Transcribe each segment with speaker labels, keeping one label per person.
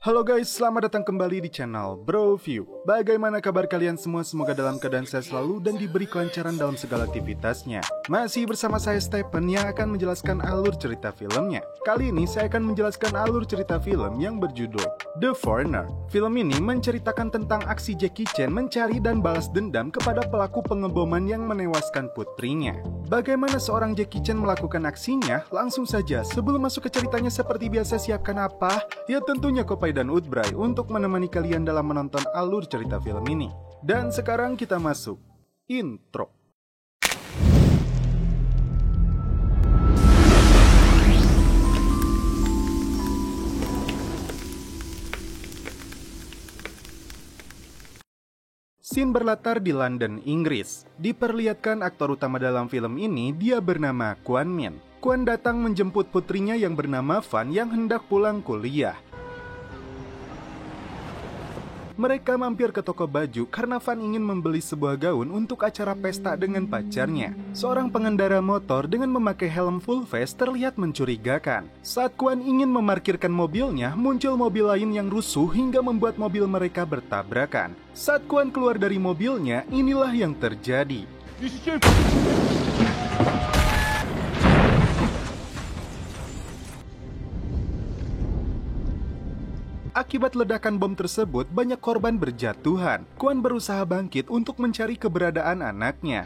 Speaker 1: Halo guys, selamat datang kembali di channel Bro View. Bagaimana kabar kalian semua? Semoga dalam keadaan sehat selalu dan diberi kelancaran dalam segala aktivitasnya. Masih bersama saya Stephen yang akan menjelaskan alur cerita filmnya. Kali ini saya akan menjelaskan alur cerita film yang berjudul The Foreigner. Film ini menceritakan tentang aksi Jackie Chan mencari dan balas dendam kepada pelaku pengeboman yang menewaskan putrinya. Bagaimana seorang Jackie Chan melakukan aksinya? Langsung saja, sebelum masuk ke ceritanya seperti biasa, siapkan apa? Ya tentunya kopi dan Udbray untuk menemani kalian dalam menonton alur cerita film ini. Dan sekarang kita masuk intro. Scene berlatar di London, Inggris. Diperlihatkan aktor utama dalam film ini, dia bernama Kwon Min. Kwon datang menjemput putrinya yang bernama Fan yang hendak pulang kuliah. Mereka mampir ke toko baju karena Fan ingin membeli sebuah gaun untuk acara pesta dengan pacarnya. Seorang pengendara motor dengan memakai helm full face terlihat mencurigakan. Saat Kwon ingin memarkirkan mobilnya, muncul mobil lain yang rusuh hingga membuat mobil mereka bertabrakan. Saat Kwon keluar dari mobilnya, inilah yang terjadi. Akibat ledakan bom tersebut, banyak korban berjatuhan. Kwon berusaha bangkit untuk mencari keberadaan anaknya.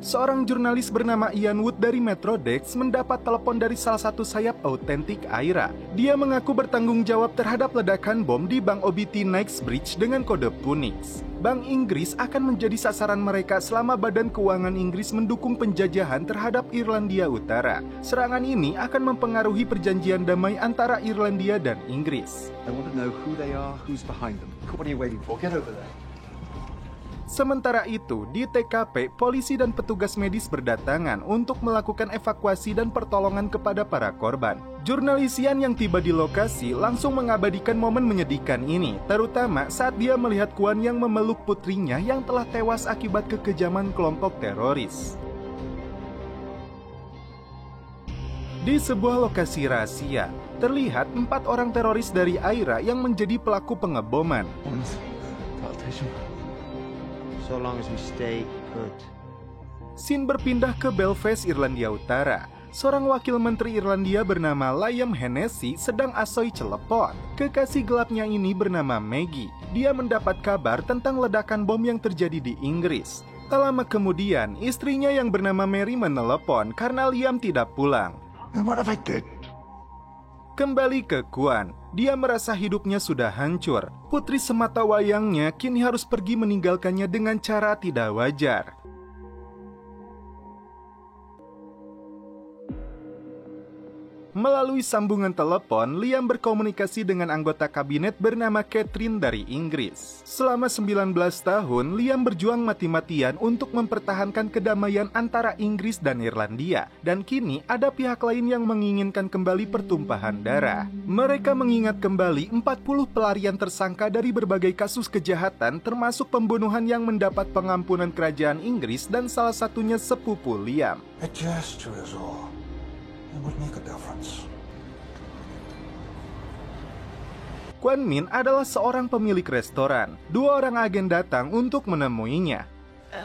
Speaker 1: Seorang jurnalis bernama Ian Wood dari Metrodex mendapat telepon dari salah satu sayap autentik Aira. Dia mengaku bertanggung jawab terhadap ledakan bom di Bank OBT Knightsbridge dengan kode Punix. Bank Inggris akan menjadi sasaran mereka selama Badan Keuangan Inggris mendukung penjajahan terhadap Irlandia Utara. Serangan ini akan mempengaruhi perjanjian damai antara Irlandia dan Inggris.
Speaker 2: I want to know who they are, who's behind them. What are you waiting for? Get over there.
Speaker 1: Sementara itu, di TKP, polisi dan petugas medis berdatangan untuk melakukan evakuasi dan pertolongan kepada para korban. Jurnalis Ian yang tiba di lokasi langsung mengabadikan momen menyedihkan ini, terutama saat dia melihat Kwon yang memeluk putrinya yang telah tewas akibat kekejaman kelompok teroris. Di sebuah lokasi rahasia, terlihat 4 orang teroris dari Aira yang menjadi pelaku pengeboman.
Speaker 3: So long as we stay put.
Speaker 1: Scene berpindah ke Belfast, Irlandia Utara. Seorang wakil menteri Irlandia bernama Liam Hennessy sedang asoy celepon. Kekasih gelapnya ini bernama Maggie. Dia mendapat kabar tentang ledakan bom yang terjadi di Inggris. Tak lama kemudian, istrinya yang bernama Mary menelepon karena Liam tidak pulang.
Speaker 2: What have I done?
Speaker 1: Kembali ke Kwon, dia merasa hidupnya sudah hancur. Putri semata wayangnya kini harus pergi meninggalkannya dengan cara tidak wajar. Melalui sambungan telepon, Liam berkomunikasi dengan anggota kabinet bernama Catherine dari Inggris. Selama 19 tahun, Liam berjuang mati-matian untuk mempertahankan kedamaian antara Inggris dan Irlandia. Dan kini ada pihak lain yang menginginkan kembali pertumpahan darah. Mereka mengingat kembali 40 pelarian tersangka dari berbagai kasus kejahatan, termasuk pembunuhan yang mendapat pengampunan kerajaan Inggris dan salah satunya sepupu Liam.
Speaker 2: A gesture is all. It would make a difference.
Speaker 1: Kwon Min adalah seorang pemilik restoran. 2 orang agen datang untuk menemuinya.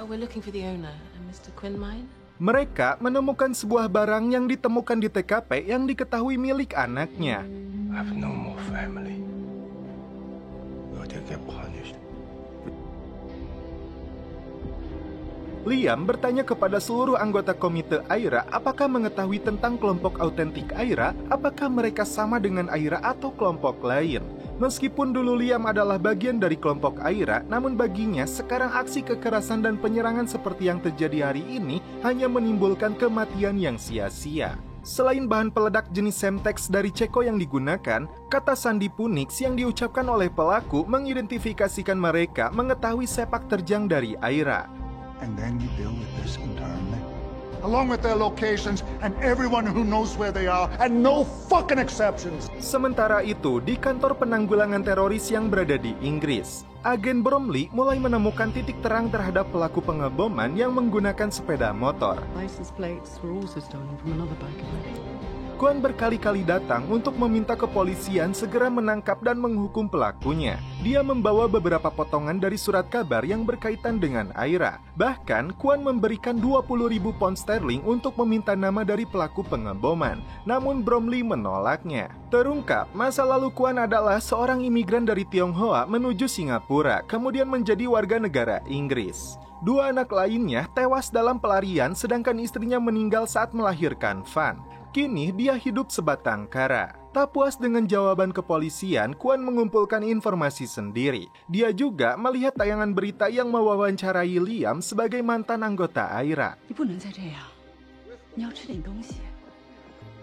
Speaker 4: We're looking for the owner, Mr. Quinn Mine.
Speaker 1: Mereka menemukan sebuah barang yang ditemukan di TKP yang diketahui milik anaknya.
Speaker 2: I have no more family. Or they get punished.
Speaker 1: Liam bertanya kepada seluruh anggota komite Aira apakah mengetahui tentang kelompok autentik Aira, apakah mereka sama dengan Aira atau kelompok lain. Meskipun dulu Liam adalah bagian dari kelompok Aira, namun baginya sekarang aksi kekerasan dan penyerangan seperti yang terjadi hari ini hanya menimbulkan kematian yang sia-sia. Selain bahan peledak jenis Semtex dari Ceko yang digunakan, kata sandi Punix yang diucapkan oleh pelaku mengidentifikasikan mereka mengetahui sepak terjang dari Aira.
Speaker 2: And then you deal with this internally. Along with their locations and everyone who knows where they are, and no fucking exceptions.
Speaker 1: Sementara itu, di kantor penanggulangan teroris yang berada di Inggris, agen Bromley mulai menemukan titik terang terhadap pelaku pengeboman yang menggunakan sepeda motor.
Speaker 4: License plates were also stolen from another bike.
Speaker 1: Kuan berkali-kali datang untuk meminta kepolisian segera menangkap dan menghukum pelakunya. Dia membawa beberapa potongan dari surat kabar yang berkaitan dengan Aira. Bahkan, Kuan memberikan 20.000 pound sterling untuk meminta nama dari pelaku pengeboman. Namun Bromley menolaknya. Terungkap, masa lalu Kuan adalah seorang imigran dari Tionghoa menuju Singapura, kemudian menjadi warga negara Inggris. 2 anak lainnya tewas dalam pelarian, sedangkan istrinya meninggal saat melahirkan Van. Kini dia hidup sebatang kara. Tak puas dengan jawaban kepolisian, Kuan mengumpulkan informasi sendiri. Dia juga melihat tayangan berita yang mewawancarai Liam sebagai mantan anggota Aira.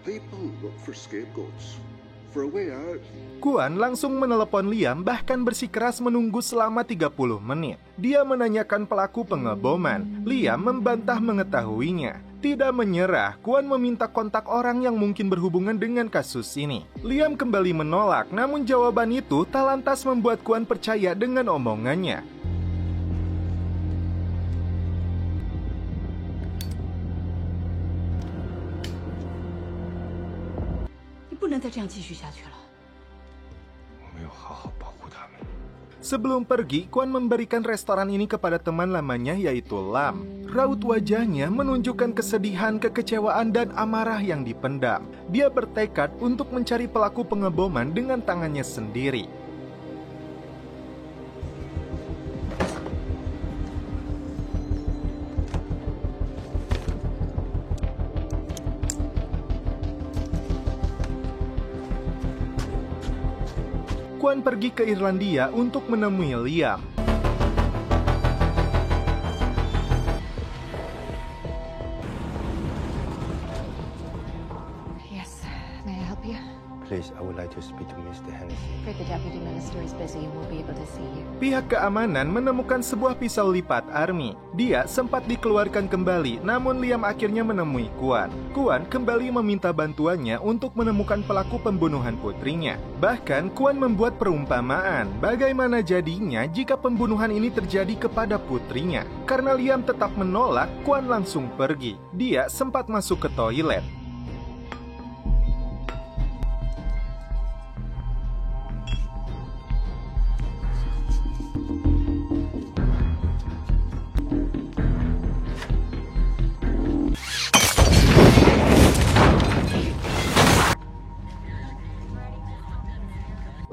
Speaker 2: People look for scapegoats. For a way out.
Speaker 1: Kuan langsung menelepon Liam, bahkan bersikeras menunggu selama 30 menit. Dia menanyakan pelaku pengeboman. Liam membantah mengetahuinya. Tidak menyerah, Kuan meminta kontak orang yang mungkin berhubungan dengan kasus ini. Liam kembali menolak, namun jawaban itu tak lantas membuat Kuan percaya dengan omongannya. Sebelum pergi, Kuan memberikan restoran ini kepada teman lamanya yaitu Lam. Raut wajahnya menunjukkan kesedihan, kekecewaan, dan amarah yang dipendam. Dia bertekad untuk mencari pelaku pengeboman dengan tangannya sendiri. Kuan pergi ke Irlandia untuk menemui Liam.
Speaker 5: Yes, may I help you?
Speaker 3: Please, I would like to speak to Mr. Hennessy.
Speaker 5: Afraid the deputy minister is busy and won't be able to see you.
Speaker 1: Pihak keamanan menemukan sebuah pisau lipat army. Dia sempat dikeluarkan kembali, namun Liam akhirnya menemui Kuan. Kuan kembali meminta bantuannya untuk menemukan pelaku pembunuhan putrinya. Bahkan Kuan membuat perumpamaan, bagaimana jadinya jika pembunuhan ini terjadi kepada putrinya. Karena Liam tetap menolak, Kuan langsung pergi. Dia sempat masuk ke toilet.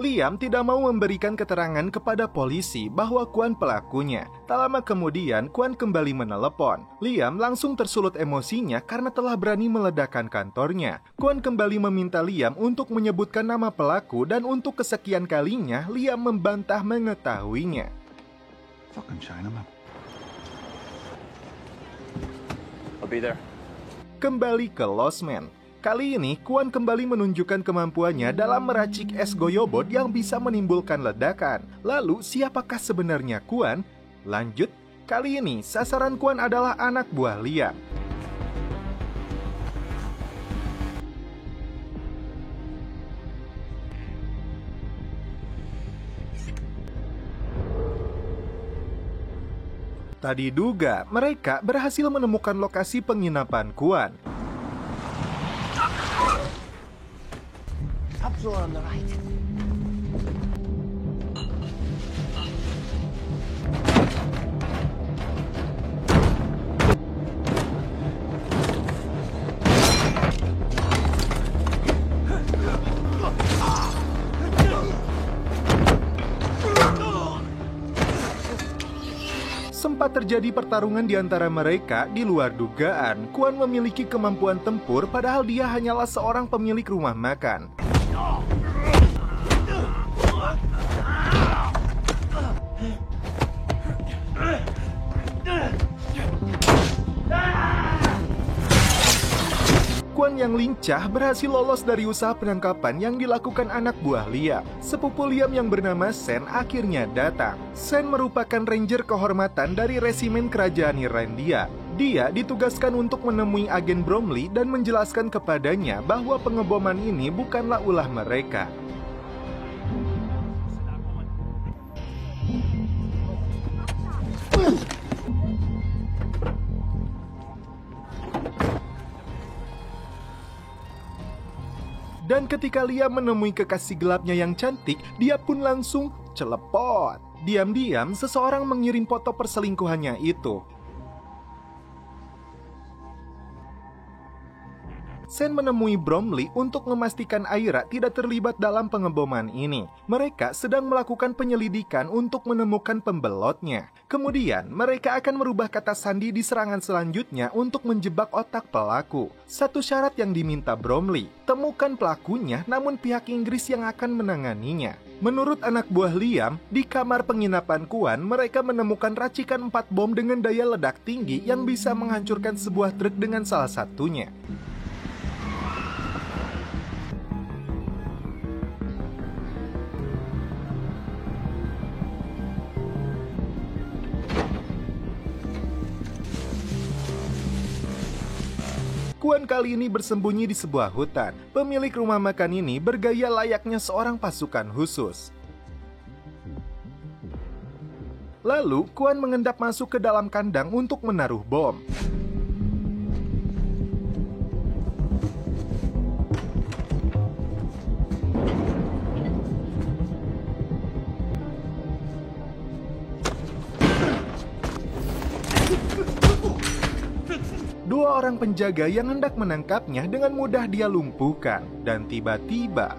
Speaker 1: Liam tidak mau memberikan keterangan kepada polisi bahwa Kuan pelakunya. Tak lama kemudian, Kuan kembali menelepon. Liam langsung tersulut emosinya karena telah berani meledakkan kantornya. Kuan kembali meminta Liam untuk menyebutkan nama pelaku dan untuk kesekian kalinya, Liam membantah mengetahuinya.
Speaker 2: Fucking Chinaman.
Speaker 3: I'll be there.
Speaker 1: Kembali ke Lost Man. Kali ini, Kuan kembali menunjukkan kemampuannya dalam meracik es goyobot yang bisa menimbulkan ledakan. Lalu, siapakah sebenarnya Kuan? Lanjut, kali ini sasaran Kuan adalah anak buah Liam. Tak diduga, mereka berhasil menemukan lokasi penginapan Kuan.
Speaker 3: Top floor on the right.
Speaker 1: Sempat terjadi pertarungan di antara mereka di luar dugaan. Kuan memiliki kemampuan tempur padahal dia hanyalah seorang pemilik rumah makan. Kuan yang lincah berhasil lolos dari usaha penangkapan yang dilakukan anak buah Liam. Sepupu Liam yang bernama Sen akhirnya datang. Sen merupakan ranger kehormatan dari resimen kerajaan Irlandia. Dia ditugaskan untuk menemui agen Bromley dan menjelaskan kepadanya bahwa pengeboman ini bukanlah ulah mereka. Dan ketika Liam menemui kekasih gelapnya yang cantik, dia pun langsung celepot. Diam-diam, seseorang mengirim foto perselingkuhannya itu. Sen menemui Bromley untuk memastikan Aira tidak terlibat dalam pengeboman ini. Mereka sedang melakukan penyelidikan untuk menemukan pembelotnya. Kemudian, mereka akan merubah kata sandi di serangan selanjutnya untuk menjebak otak pelaku. Satu syarat yang diminta Bromley, temukan pelakunya namun pihak Inggris yang akan menanganinya. Menurut anak buah Liam, di kamar penginapan Kwan, mereka menemukan racikan 4 bom dengan daya ledak tinggi yang bisa menghancurkan sebuah truk dengan salah satunya. Kwan kali ini bersembunyi di sebuah hutan. Pemilik rumah makan ini bergaya layaknya seorang pasukan khusus. Lalu, Kwan mengendap masuk ke dalam kandang untuk menaruh bom. Dua orang penjaga yang hendak menangkapnya dengan mudah dia lumpuhkan. Dan tiba-tiba,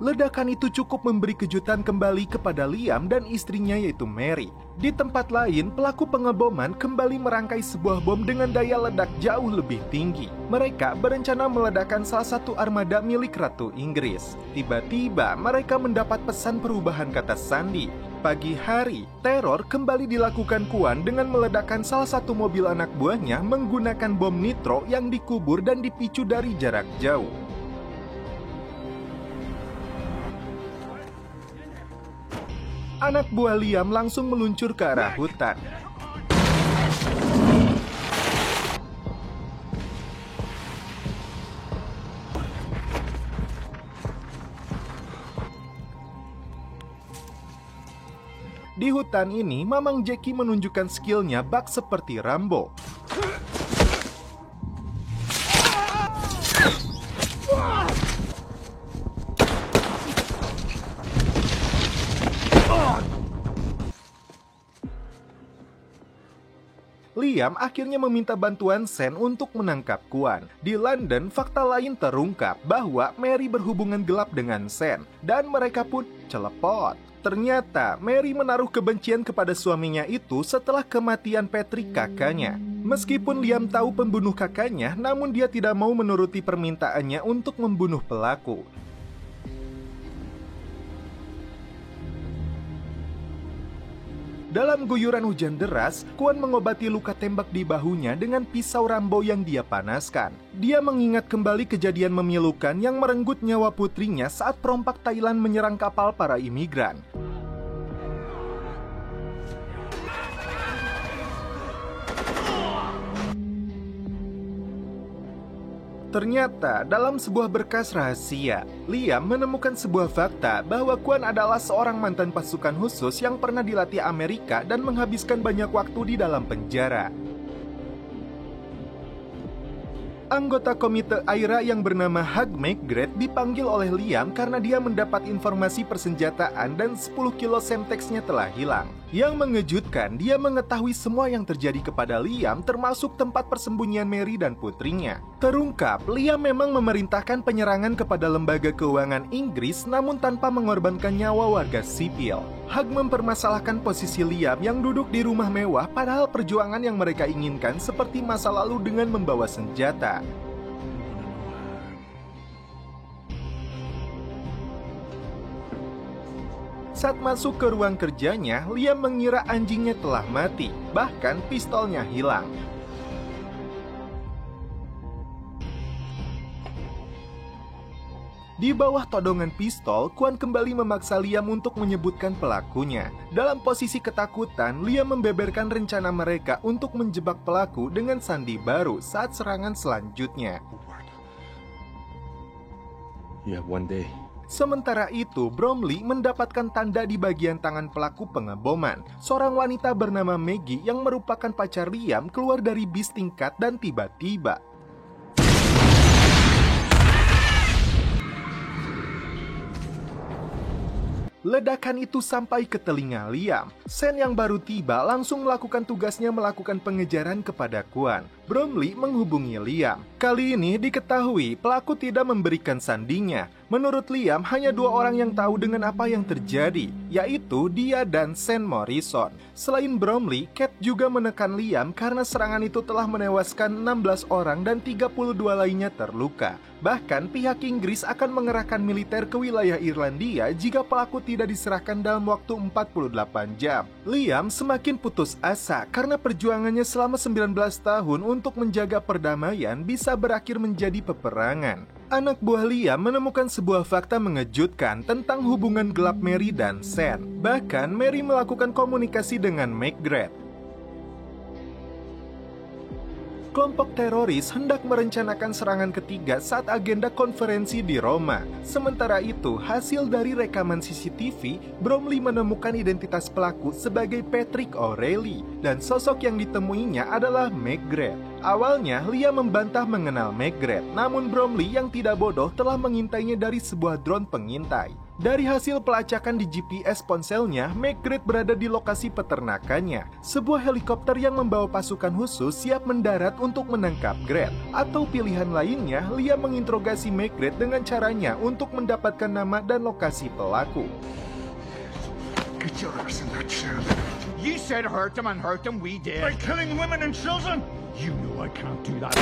Speaker 1: ledakan itu cukup memberi kejutan kembali kepada Liam dan istrinya yaitu Mary. Di tempat lain, pelaku pengeboman kembali merangkai sebuah bom dengan daya ledak jauh lebih tinggi. Mereka berencana meledakkan salah satu armada milik Ratu Inggris. Tiba-tiba, mereka mendapat pesan perubahan kata sandi. Pagi hari, teror kembali dilakukan Kwan dengan meledakkan salah satu mobil anak buahnya menggunakan bom nitro yang dikubur dan dipicu dari jarak jauh. Anak buah Liam langsung meluncur ke arah hutan. Di hutan ini, Mamang Jackie menunjukkan skillnya bak seperti Rambo. Liam akhirnya meminta bantuan Sen untuk menangkap Kwan. Di London, fakta lain terungkap bahwa Mary berhubungan gelap dengan Sen, dan mereka pun celepot. Ternyata, Mary menaruh kebencian kepada suaminya itu setelah kematian Patrick kakaknya. Meskipun Liam tahu pembunuh kakaknya, namun dia tidak mau menuruti permintaannya untuk membunuh pelaku. Dalam guyuran hujan deras, Kwan mengobati luka tembak di bahunya dengan pisau Rambo yang dia panaskan. Dia mengingat kembali kejadian memilukan yang merenggut nyawa putrinya saat perompak Thailand menyerang kapal para imigran. Ternyata, dalam sebuah berkas rahasia, Liam menemukan sebuah fakta bahwa Kwan adalah seorang mantan pasukan khusus yang pernah dilatih Amerika dan menghabiskan banyak waktu di dalam penjara. Anggota komite Aira yang bernama Hugh McGrath dipanggil oleh Liam karena dia mendapat informasi persenjataan dan 10 kilo semtexnya telah hilang. Yang mengejutkan, dia mengetahui semua yang terjadi kepada Liam termasuk tempat persembunyian Mary dan putrinya. Terungkap, Liam memang memerintahkan penyerangan kepada lembaga keuangan Inggris namun tanpa mengorbankan nyawa warga sipil. Hugh mempermasalahkan posisi Liam yang duduk di rumah mewah padahal perjuangan yang mereka inginkan seperti masa lalu dengan membawa senjata. Saat masuk ke ruang kerjanya, Liam mengira anjingnya telah mati, bahkan pistolnya hilang. Di bawah todongan pistol, Kwan kembali memaksa Liam untuk menyebutkan pelakunya. Dalam posisi ketakutan, Liam membeberkan rencana mereka untuk menjebak pelaku dengan sandi baru saat serangan selanjutnya.
Speaker 3: You have one day.
Speaker 1: Sementara itu, Bromley mendapatkan tanda di bagian tangan pelaku pengeboman. Seorang wanita bernama Maggie yang merupakan pacar Liam keluar dari bis tingkat dan tiba-tiba ledakan itu sampai ke telinga Liam. Sen yang baru tiba langsung melakukan tugasnya melakukan pengejaran kepada Kwon. Bromley menghubungi Liam. Kali ini diketahui pelaku tidak memberikan sandingnya. Menurut Liam, hanya 2 orang yang tahu dengan apa yang terjadi, yaitu dia dan Sen Morrison. Selain Bromley, Cat juga menekan Liam karena serangan itu telah menewaskan 16 orang dan 32 lainnya terluka. Bahkan pihak Inggris akan mengerahkan militer ke wilayah Irlandia jika pelaku tidak diserahkan dalam waktu 48 jam. Liam semakin putus asa karena perjuangannya selama 19 tahun untuk menjaga perdamaian bisa berakhir menjadi peperangan. Anak buah Liam menemukan sebuah fakta mengejutkan tentang hubungan gelap Mary dan Sen. Bahkan Mary melakukan komunikasi dengan McGrath. Kelompok teroris hendak merencanakan serangan ketiga saat agenda konferensi di Roma. Sementara itu, hasil dari rekaman CCTV, Bromley menemukan identitas pelaku sebagai Patrick O'Reilly, dan sosok yang ditemuinya adalah McGrath. Awalnya, Liam membantah mengenal McGrath, namun Bromley yang tidak bodoh telah mengintainya dari sebuah drone pengintai. Dari hasil pelacakan di GPS ponselnya, McGrath berada di lokasi peternakannya. Sebuah helikopter yang membawa pasukan khusus siap mendarat untuk menangkap Grath. Atau pilihan lainnya, Liam menginterogasi McGrath dengan caranya untuk mendapatkan nama dan lokasi pelaku.
Speaker 2: Get your ass in that chair.
Speaker 6: You said hurt him and hurt him we did.
Speaker 2: By killing women and children?
Speaker 6: You know I can't do that.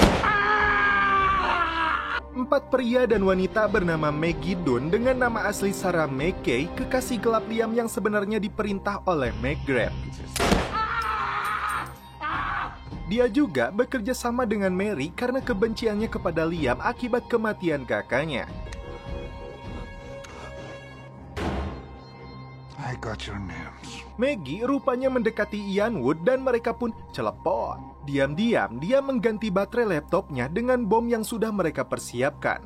Speaker 1: 4 pria dan wanita bernama Maggie Dunn dengan nama asli Sarah McKay, kekasih gelap Liam yang sebenarnya diperintah oleh McGrath. Dia juga bekerja sama dengan Mary karena kebenciannya kepada Liam akibat kematian kakaknya.
Speaker 2: I got your names.
Speaker 1: Maggie rupanya mendekati Ian Wood dan mereka pun celepon. Diam-diam, dia mengganti baterai laptopnya dengan bom yang sudah mereka persiapkan.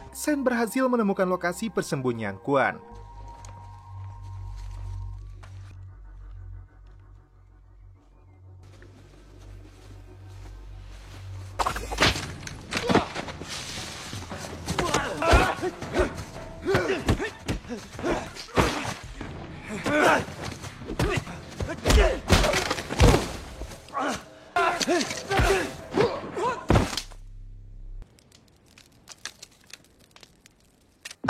Speaker 1: Sen berhasil menemukan lokasi persembunyian Kwon.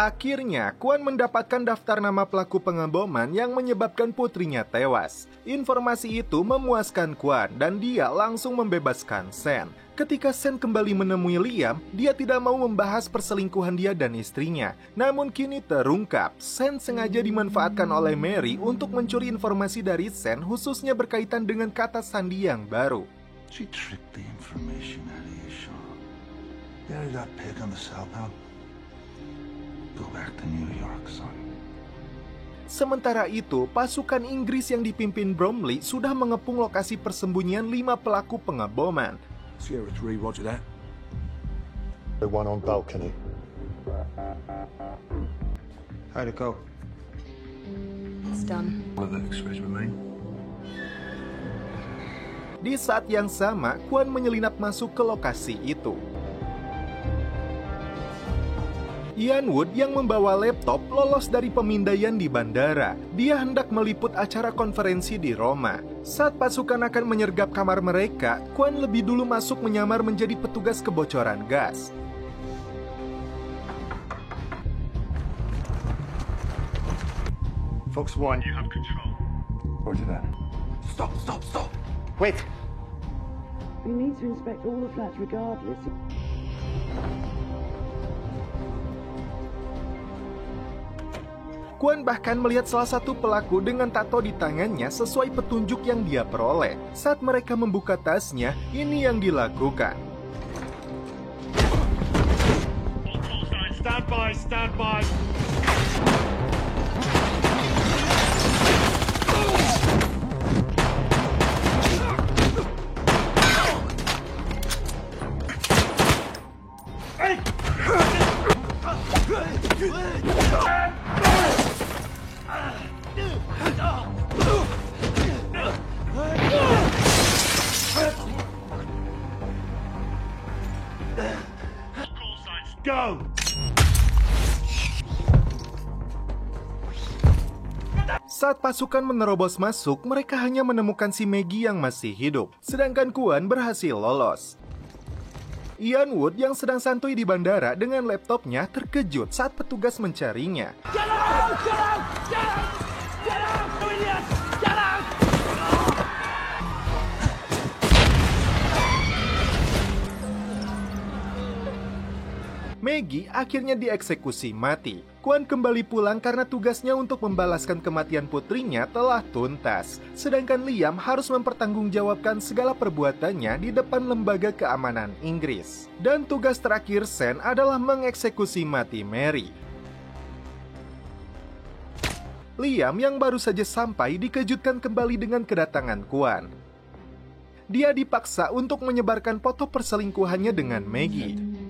Speaker 1: Akhirnya, Kwon mendapatkan daftar nama pelaku pengeboman yang menyebabkan putrinya tewas. Informasi itu memuaskan Kwon dan dia langsung membebaskan Sen. Ketika Sen kembali menemui Liam, dia tidak mau membahas perselingkuhan dia dan istrinya. Namun kini terungkap, Sen sengaja dimanfaatkan oleh Mary untuk mencuri informasi dari Sen, khususnya berkaitan dengan kata sandi yang baru.
Speaker 2: She tricked the information out of you, Sean. There that pig on the cell now. Go back to New York, son.
Speaker 1: Sementara itu, pasukan Inggris yang dipimpin Bromley sudah mengepung lokasi persembunyian 5 pelaku pengeboman.
Speaker 6: Sierra 3, roger that.
Speaker 3: The one on balcony.
Speaker 6: How'd it go?
Speaker 5: It's done.
Speaker 3: Will the X-rays remain?
Speaker 1: Di saat yang sama, Kwon menyelinap masuk ke lokasi itu. Ian Wood yang membawa laptop lolos dari pemindaian di bandara. Dia hendak meliput acara konferensi di Roma. Saat pasukan akan menyergap kamar mereka, Kwon lebih dulu masuk menyamar menjadi petugas kebocoran gas.
Speaker 3: Fox 1, you have control.
Speaker 2: Roger that.
Speaker 3: Stop. Wait.
Speaker 7: We need to inspect all the flats regardless.
Speaker 1: Kwon bahkan melihat salah satu pelaku dengan tato di tangannya sesuai petunjuk yang dia peroleh. Saat mereka membuka tasnya, ini yang dilakukan.
Speaker 6: Stand by.
Speaker 1: Saat pasukan menerobos masuk, mereka hanya menemukan si Maggie yang masih hidup, sedangkan Kwon berhasil lolos. Ian Wood yang sedang santuy di bandara dengan laptopnya terkejut saat petugas mencarinya. Maggie akhirnya dieksekusi mati. Kwon kembali pulang karena tugasnya untuk membalaskan kematian putrinya telah tuntas. Sedangkan Liam harus mempertanggungjawabkan segala perbuatannya di depan lembaga keamanan Inggris. Dan tugas terakhir Sen adalah mengeksekusi mati Mary. Liam yang baru saja sampai dikejutkan kembali dengan kedatangan Kwon. Dia dipaksa untuk menyebarkan foto perselingkuhannya dengan Maggie.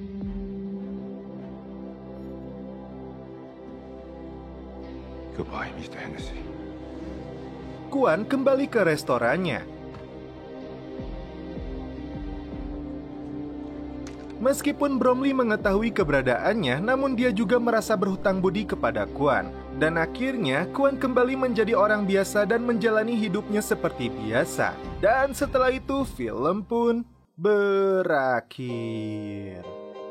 Speaker 3: Goodbye, Mr. Hennessy.
Speaker 1: Kwon kembali ke restorannya. Meskipun Bromley mengetahui keberadaannya, namun dia juga merasa berhutang budi kepada Kwon. Dan akhirnya, Kwon kembali menjadi orang biasa dan menjalani hidupnya seperti biasa. Dan setelah itu, film pun berakhir.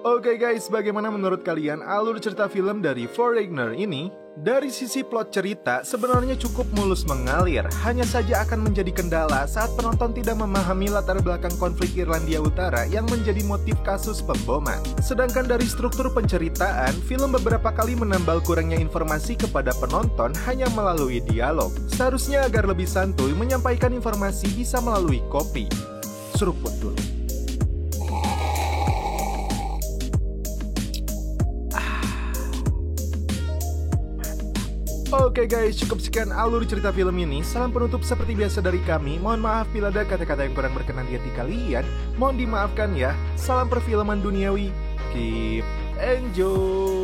Speaker 1: Oke guys, bagaimana menurut kalian alur cerita film dari Foreigner ini? Dari sisi plot cerita, sebenarnya cukup mulus mengalir. Hanya saja akan menjadi kendala saat penonton tidak memahami latar belakang konflik Irlandia Utara yang menjadi motif kasus pemboman. Sedangkan dari struktur penceritaan, film beberapa kali menambal kurangnya informasi kepada penonton hanya melalui dialog. Seharusnya agar lebih santuy menyampaikan informasi bisa melalui kopi. Seruput dulu. Oke guys, cukup sekian alur cerita film ini. Salam penutup seperti biasa dari kami. Mohon maaf bila ada kata-kata yang kurang berkenan di hati kalian. Mohon dimaafkan ya. Salam perfilman duniawi. Keep enjoy.